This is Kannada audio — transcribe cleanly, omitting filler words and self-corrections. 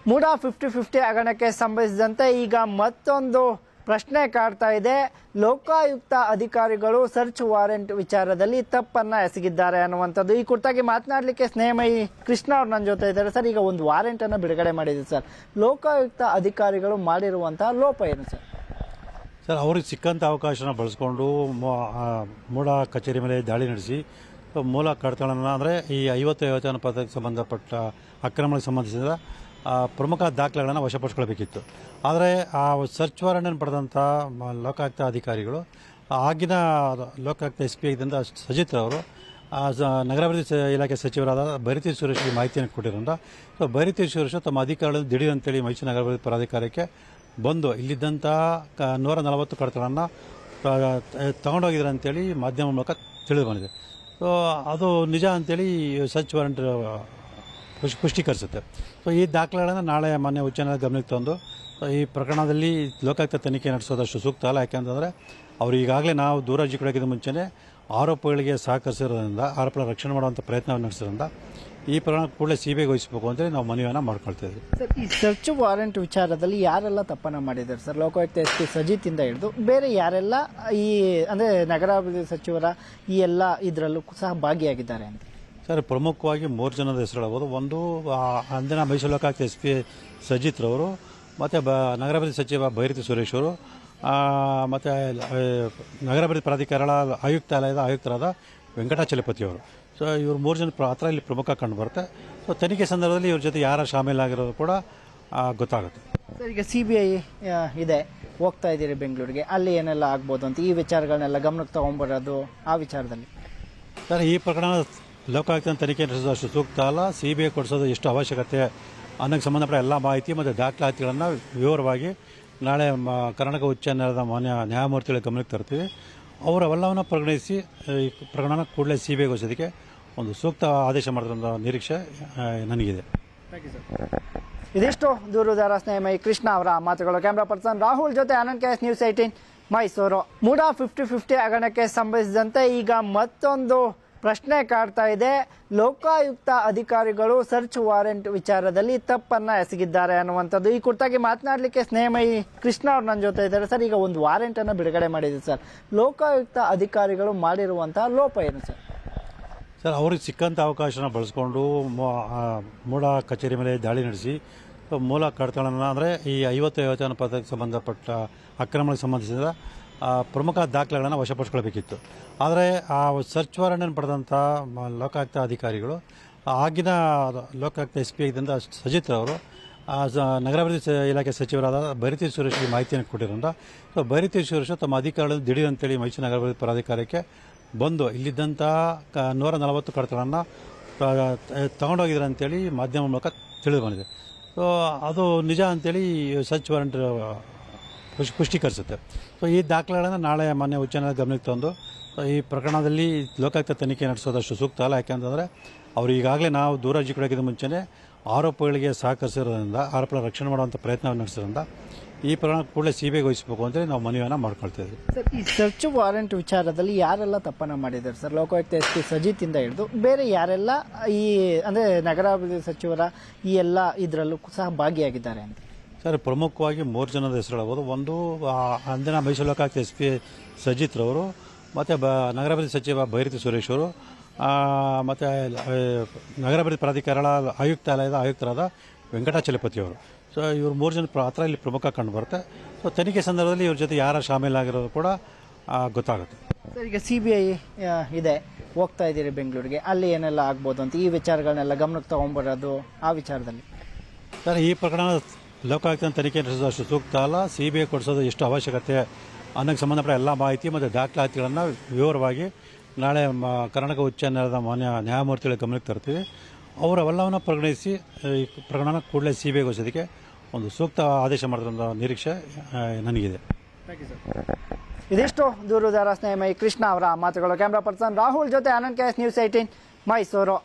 ಮೂಡಾ 50-50 ಹಗರಣಕ್ಕೆ ಸಂಬಂಧಿಸಿದಂತೆ ಈಗ ಮತ್ತೊಂದು ಪ್ರಶ್ನೆ ಕಾಡ್ತಾ ಇದೆ. ಲೋಕಾಯುಕ್ತ ಅಧಿಕಾರಿಗಳು ಸರ್ಚ್ ವಾರೆಂಟ್ ವಿಚಾರದಲ್ಲಿ ತಪ್ಪನ್ನ ಎಸಗಿದ್ದಾರೆ ಅನ್ನುವಂಥದ್ದು. ಈ ಕುರಿತಾಗಿ ಮಾತನಾಡಲಿಕ್ಕೆ ಸ್ನೇಹಮಯಿ ಕೃಷ್ಣ ಅವ್ರು ನನ್ನ ಜೊತೆ ಇದ್ದಾರೆ. ಸರ್, ಈಗ ಒಂದು ವಾರೆಂಟ್ ಅನ್ನು ಬಿಡುಗಡೆ ಮಾಡಿದೆ ಸರ್. ಲೋಕಾಯುಕ್ತ ಅಧಿಕಾರಿಗಳು ಮಾಡಿರುವಂತಹ ಲೋಪ ಏನು ಸರ್? ಸರ್, ಅವ್ರಿಗೆ ಸಿಕ್ಕಂಥ ಅವಕಾಶನ ಬಳಸ್ಕೊಂಡು ಮೂಡ ಕಚೇರಿ ಮೇಲೆ ದಾಳಿ ನಡೆಸಿ ಮೂಲ ಕಡತಗಳನ್ನು ಅಂದರೆ ಈ 50 ಪದಕ್ಕೆ ಸಂಬಂಧಪಟ್ಟ ಅಕ್ರಮಗಳಿಗೆ ಸಂಬಂಧಿಸಿದ ಪ್ರಮುಖ ದಾಖಲೆಗಳನ್ನು ವಶಪಡಿಸ್ಕೊಳ್ಬೇಕಿತ್ತು. ಆದರೆ ಆ ಸರ್ಚ್ ವಾರೆಂಟನ್ನು ಪಡೆದಂಥ ಲೋಕಾಯುಕ್ತ ಅಧಿಕಾರಿಗಳು ಆಗಿನ ಲೋಕಾಯುಕ್ತ SP ಆಗಿದ್ದಂಥ ಸಜಿತ್ ಅವರು ನಗರಾಭಿವೃದ್ಧಿ ಇಲಾಖೆ ಸಚಿವರಾದ ಬೈರತಿ ಸುರೇಶ್ಗೆ ಮಾಹಿತಿಯನ್ನು ಕೊಟ್ಟಿರೋದ್ರಿಂದ ಬೈರತಿ ಸುರೇಶ್ ತಮ್ಮ ಅಧಿಕಾರಿಗಳನ್ನು ದಿಢೀರ್ ಅಂತೇಳಿ ಮೈಸೂರು ನಗರಾಭಿವೃದ್ಧಿ ಪ್ರಾಧಿಕಾರಕ್ಕೆ ಬಂದು ಇಲ್ಲಿದ್ದಂಥ 140 ಕಡತಗಳನ್ನು ತಗೊಂಡೋಗಿದ್ದಾರೆ ಅಂತೇಳಿ ಮಾಧ್ಯಮ ಮೂಲಕ ತಿಳಿದು ಬಂದಿದೆ. ಸೊ ಅದು ನಿಜ ಅಂತೇಳಿ ಸರ್ಚ್ ವಾರೆಂಟ್ ಪುಷ್ಟೀಕರಿಸುತ್ತೆ. ಸೊ ಈ ದಾಖಲೆಗಳನ್ನು ನಾಳೆ ಮಾನ್ಯ ಉಚ್ಚ ನ್ಯಾಯಾಲಯ ಗಮನಕ್ಕೆ ತಂದು ಈ ಪ್ರಕರಣದಲ್ಲಿ ಲೋಕಾಯುಕ್ತ ತನಿಖೆ ನಡೆಸೋದಷ್ಟು ಸೂಕ್ತ ಅಲ್ಲ. ಯಾಕೆಂತಂದರೆ ಅವರು ಈಗಾಗಲೇ ನಾವು ದೂರ ಅರ್ಜಿ ಕೊಡೋಕ್ಕಿಂತ ಮುಂಚೆನೇ ಆರೋಪಗಳಿಗೆ ಸಹಕರಿಸಿರೋದ್ರಿಂದ ಆರೋಪಗಳ ರಕ್ಷಣೆ ಮಾಡುವಂಥ ಪ್ರಯತ್ನವನ್ನು ನಡೆಸೋದ್ರಿಂದ ಈ ಪ್ರಕರಣ ಕೂಡಲೇ CBIಗೆ ವಹಿಸಬೇಕು ಅಂತೇಳಿ ನಾವು ಮನವಿಯನ್ನು ಮಾಡ್ಕೊಳ್ತಾ ಇದ್ವಿ. ಸರ್, ಈ ಸರ್ಚ್ ವಾರೆಂಟ್ ವಿಚಾರದಲ್ಲಿ ಯಾರೆಲ್ಲ ತಪ್ಪನ್ನು ಮಾಡಿದ್ದಾರೆ ಸರ್? ಲೋಕಾಯುಕ್ತ SP ಸಜಿತಿಂದ ಹಿಡಿದು ಬೇರೆ ಯಾರೆಲ್ಲ ಈ ಅಂದರೆ ನಗರಾಭಿವೃದ್ಧಿ ಸಚಿವರ ಈ ಎಲ್ಲ ಇದರಲ್ಲೂ ಸಹ ಭಾಗಿಯಾಗಿದ್ದಾರೆ ಅಂತ? ಸರ್, ಪ್ರಮುಖವಾಗಿ 3 ಜನದ ಹೆಸರು ಹೇಳ್ಬೋದು. ಒಂದು ಅಂದಿನ ಮೈಸೂರು ಲೋಕಾಯುಕ್ತ SP ಸಜಿತ್ ರವರು, ಮತ್ತು ನಗರಾಭಿವೃದ್ಧಿ ಸಚಿವ ಬೈರತಿ ಸುರೇಶ್ ಅವರು, ಮತ್ತು ನಗರಾಭಿವೃದ್ಧಿ ಪ್ರಾಧಿಕಾರಗಳ ಆಯುಕ್ತಾಲಯದ ಆಯುಕ್ತರಾದ ವೆಂಕಟಾಚಲಪತಿ ಅವರು. ಸೊ ಇವರು 3 ಜನ ಪಾತ್ರ ಇಲ್ಲಿ ಪ್ರಮುಖ ಕಂಡು ಬರುತ್ತೆ. ಸೊ ತನಿಖೆ ಸಂದರ್ಭದಲ್ಲಿ ಇವ್ರ ಜೊತೆ ಯಾರು ಶಾಮೀಲಾಗಿರೋದು ಕೂಡ ಗೊತ್ತಾಗುತ್ತೆ. ಸರ್, ಈಗ CBI ಇದೆ, ಹೋಗ್ತಾ ಇದ್ದೀರಿ ಬೆಂಗಳೂರಿಗೆ, ಅಲ್ಲಿ ಏನೆಲ್ಲ ಆಗ್ಬೋದು ಅಂತ ಈ ವಿಚಾರಗಳನ್ನೆಲ್ಲ ಗಮನಕ್ಕೆ ತಗೊಂಡ್ಬರೋದು ಆ ವಿಚಾರದಲ್ಲಿ? ಸರ್, ಈ ಪ್ರಕರಣ ಲೋಕಾಯುಕ್ತ ತನಿಖೆ ನಡೆಸೋದಷ್ಟು ಸೂಕ್ತ ಅಲ್ಲ. CBI ಕೊಡಿಸೋದು ಎಷ್ಟು ಅವಶ್ಯಕತೆ ಅನ್ನೋಕ್ಕೆ ಸಂಬಂಧಪಟ್ಟ ಎಲ್ಲ ಮಾಹಿತಿ ಮತ್ತು ದಾಖಲಾತಿಗಳನ್ನು ವಿವರವಾಗಿ ನಾಳೆ ಕರ್ನಾಟಕ ಉಚ್ಚ ನ್ಯಾಯಾಲಯದ ಮಾನ್ಯ ನ್ಯಾಯಮೂರ್ತಿಗಳ ಗಮನಕ್ಕೆ ತರ್ತೀವಿ. ಅವರೆಲ್ಲವನ್ನು ಪರಿಗಣಿಸಿ ಈ ಪ್ರಕರಣ ಕೂಡಲೇ CBIಗೆ ವಹಿಸೋದಕ್ಕೆ ಒಂದು ಸೂಕ್ತ ಆದೇಶ ಮಾಡೋದ್ರಿಂದ ನಿರೀಕ್ಷೆ ನನಗಿದೆ. ಇದಿಷ್ಟು ದೂರುದಾರ ಸ್ನೇಹಮಯಿ ಕೃಷ್ಣ ಅವರ ಮಾತುಗಳು. ಕ್ಯಾಮ್ರಾ ಪರ್ಸನ್ ರಾಹುಲ್ ಜೊತೆ ಆನಂದ್ KS ನ್ಯೂಸ್ 18 ಮೈಸೂರು. ಮೂಡಾ 50-50 ಹಗರಣಕ್ಕೆ ಸಂಬಂಧಿಸಿದಂತೆ ಈಗ ಮತ್ತೊಂದು ಪ್ರಶ್ನೆ ಕಾಡ್ತಾ ಇದೆ. ಲೋಕಾಯುಕ್ತ ಅಧಿಕಾರಿಗಳು ಸರ್ಚ್ ವಾರೆಂಟ್ ವಿಚಾರದಲ್ಲಿ ತಪ್ಪನ್ನ ಎಸಗಿದ್ದಾರೆ ಅನ್ನುವಂಥದ್ದು. ಈ ಕುರಿತಾಗಿ ಮಾತನಾಡಲಿಕ್ಕೆ ಸ್ನೇಹಮಯಿ ಕೃಷ್ಣ ಅವ್ರು ನನ್ನ ಜೊತೆ ಇದ್ದಾರೆ. ಸರ್, ಈಗ ಒಂದು ವಾರೆಂಟ್ ಅನ್ನು ಬಿಡುಗಡೆ ಮಾಡಿದೆ ಸರ್. ಲೋಕಾಯುಕ್ತ ಅಧಿಕಾರಿಗಳು ಮಾಡಿರುವಂತಹ ಲೋಪ ಏನು ಸರ್? ಸರ್, ಅವ್ರಿಗೆ ಸಿಕ್ಕಂಥ ಅವಕಾಶನ ಬಳಸ್ಕೊಂಡು ಮೂಡ ಕಚೇರಿ ಮೇಲೆ ದಾಳಿ ನಡೆಸಿ ಮೂಲ ಕಡತಗಳನ್ನು ಅಂದರೆ ಈ 50 ಪದಕ್ಕೆ ಸಂಬಂಧಪಟ್ಟ ಅಕ್ರಮಗಳಿಗೆ ಸಂಬಂಧಿಸಿದ ಪ್ರಮುಖ ದಾಖಲೆಗಳನ್ನು ವಶಪಡಿಸ್ಕೊಳ್ಬೇಕಿತ್ತು. ಆದರೆ ಆ ಸರ್ಚ್ ವಾರೆಂಟನ್ನು ಪಡೆದಂಥ ಲೋಕಾಯುಕ್ತ ಅಧಿಕಾರಿಗಳು ಆಗಿನ ಲೋಕಾಯುಕ್ತ SP ಆಗಿದ್ದಂಥ ಸಜಿತ್ ಅವರು ನಗರಾಭಿವೃದ್ಧಿ ಇಲಾಖೆ ಸಚಿವರಾದ ಬೈರತಿ ಸುರೇಶ್ಗೆ ಮಾಹಿತಿಯನ್ನು ಕೊಟ್ಟಿರೋದ್ರಿಂದ ಬೈರತಿ ಸುರೇಶ್ ತಮ್ಮ ಅಧಿಕಾರಿಗಳನ್ನು ದಿಢೀರ್ ಅಂತೇಳಿ ಮೈಸೂರು ನಗರಾಭಿವೃದ್ಧಿ ಪ್ರಾಧಿಕಾರಕ್ಕೆ ಬಂದು ಇಲ್ಲಿದ್ದಂಥ 140 ಕಡತಗಳನ್ನು ತಗೊಂಡೋಗಿದ್ದಾರೆ ಅಂತೇಳಿ ಮಾಧ್ಯಮ ಮೂಲಕ ತಿಳಿದು ಬಂದಿದೆ. ಸೊ ಅದು ನಿಜ ಅಂತೇಳಿ ಸರ್ಚ್ ವಾರೆಂಟ್ ಪುಷ್ಟೀಕರಿಸುತ್ತೆ. ಸೊ ಈ ದಾಖಲೆಗಳನ್ನು ನಾಳೆ ಮಾನ್ಯ ಉಚ್ಚ ನ್ಯಾಯಾಲಯ ಗಮನಕ್ಕೆ ತಂದು ಈ ಪ್ರಕರಣದಲ್ಲಿ ಲೋಕಾಯುಕ್ತ ತನಿಖೆ ನಡೆಸೋದಷ್ಟು ಸೂಕ್ತ ಅಲ್ಲ. ಯಾಕೆಂತಂದರೆ ಅವರು ಈಗಾಗಲೇ ನಾವು ದೂರ ಅರ್ಜಿ ಕೊಡೋಕ್ಕಿಂತ ಮುಂಚೆನೇ ಆರೋಪಗಳಿಗೆ ಸಹಕರಿಸಿರೋದ್ರಿಂದ ಆರೋಪಗಳ ರಕ್ಷಣೆ ಮಾಡುವಂಥ ಪ್ರಯತ್ನವನ್ನು ನಡೆಸೋದ್ರಿಂದ ಈ ಪ್ರಕರಣ ಕೂಡಲೇ CBIಗೆ ವಹಿಸಬೇಕು ಅಂತೇಳಿ ನಾವು ಮನವಿಯನ್ನು ಮಾಡ್ಕೊಳ್ತಾ ಇದ್ವಿ. ಸರ್, ಈ ಸರ್ಚ್ ವಾರೆಂಟ್ ವಿಚಾರದಲ್ಲಿ ಯಾರೆಲ್ಲ ತಪ್ಪನ್ನು ಮಾಡಿದ್ದಾರೆ ಸರ್? ಲೋಕಾಯುಕ್ತ SP ಸಜಿತಿಂದ ಹಿಡಿದು ಬೇರೆ ಯಾರೆಲ್ಲ ಈ ಅಂದರೆ ನಗರಾಭಿವೃದ್ಧಿ ಸಚಿವರ ಈ ಎಲ್ಲ ಇದರಲ್ಲೂ ಸಹ ಭಾಗಿಯಾಗಿದ್ದಾರೆ ಅಂತ? ಸರ್, ಪ್ರಮುಖವಾಗಿ 3 ಜನದ ಹೆಸರು ಹೇಳ್ಬೋದು. ಒಂದು ಅಂದಿನ ಮೈಸೂರು ಲೋಕಾಯುಕ್ತ SP ಸಜಿತ್ ರವರು, ಮತ್ತು ನಗರಾಭಿವೃದ್ಧಿ ಸಚಿವ ಬೈರತಿ ಸುರೇಶ್ ಅವರು, ಮತ್ತು ನಗರಾಭಿವೃದ್ಧಿ ಪ್ರಾಧಿಕಾರಗಳ ಆಯುಕ್ತಾಲಯದ ಆಯುಕ್ತರಾದ ವೆಂಕಟಾಚಲಪತಿ ಅವರು. ಸೊ ಇವರು 3 ಜನ ಪಾತ್ರ ಇಲ್ಲಿ ಪ್ರಮುಖ ಕಂಡು ಬರುತ್ತೆ. ಸೊ ತನಿಖೆ ಸಂದರ್ಭದಲ್ಲಿ ಇವ್ರ ಜೊತೆ ಯಾರು ಶಾಮೀಲಾಗಿರೋದು ಕೂಡ ಗೊತ್ತಾಗುತ್ತೆ. ಸರ್, ಈಗ CBI ಇದೆ, ಹೋಗ್ತಾ ಇದ್ದೀರಿ ಬೆಂಗಳೂರಿಗೆ, ಅಲ್ಲಿ ಏನೆಲ್ಲ ಆಗ್ಬೋದು ಅಂತ ಈ ವಿಚಾರಗಳನ್ನೆಲ್ಲ ಗಮನಕ್ಕೆ ತಗೊಂಡ್ಬರೋದು ಆ ವಿಚಾರದಲ್ಲಿ? ಸರ್, ಈ ಪ್ರಕರಣ ಲೋಕಾಯುಕ್ತ ತನಿಖೆ ನಡೆಸೋದಷ್ಟು ಸೂಕ್ತ ಅಲ್ಲ. CBI ಕೊಡಿಸೋದು ಎಷ್ಟು ಅವಶ್ಯಕತೆ ಅನ್ನೋಕ್ಕೆ ಸಂಬಂಧಪಟ್ಟ ಎಲ್ಲ ಮಾಹಿತಿ ಮತ್ತು ದಾಖಲಾತಿಗಳನ್ನು ವಿವರವಾಗಿ ನಾಳೆ ಕರ್ನಾಟಕ ಉಚ್ಚ ನ್ಯಾಯಾಲಯದ ಮಾನ್ಯ ನ್ಯಾಯಮೂರ್ತಿಗಳ ಗಮನಕ್ಕೆ ತರ್ತೀವಿ. ಅವರೆಲ್ಲವನ್ನು ಪರಿಗಣಿಸಿ ಈ ಪ್ರಕರಣ ಕೂಡಲೇ CBIಗೆ ವಹಿಸೋದಕ್ಕೆ ಒಂದು ಸೂಕ್ತ ಆದೇಶ ಮಾಡೋದ್ರಿಂದ ನಿರೀಕ್ಷೆ ನನಗಿದೆ. ಇದಿಷ್ಟು ದೂರುದಾರ ಸ್ನೇಹಮಯಿ ಕೃಷ್ಣ ಅವರ ಮಾತುಗಳು. ಕ್ಯಾಮ್ರಾ ಪರ್ಸನ್ ರಾಹುಲ್ ಜೊತೆ ಆನಂದ್ KS ನ್ಯೂಸ್ 18 ಮೈಸೂರು.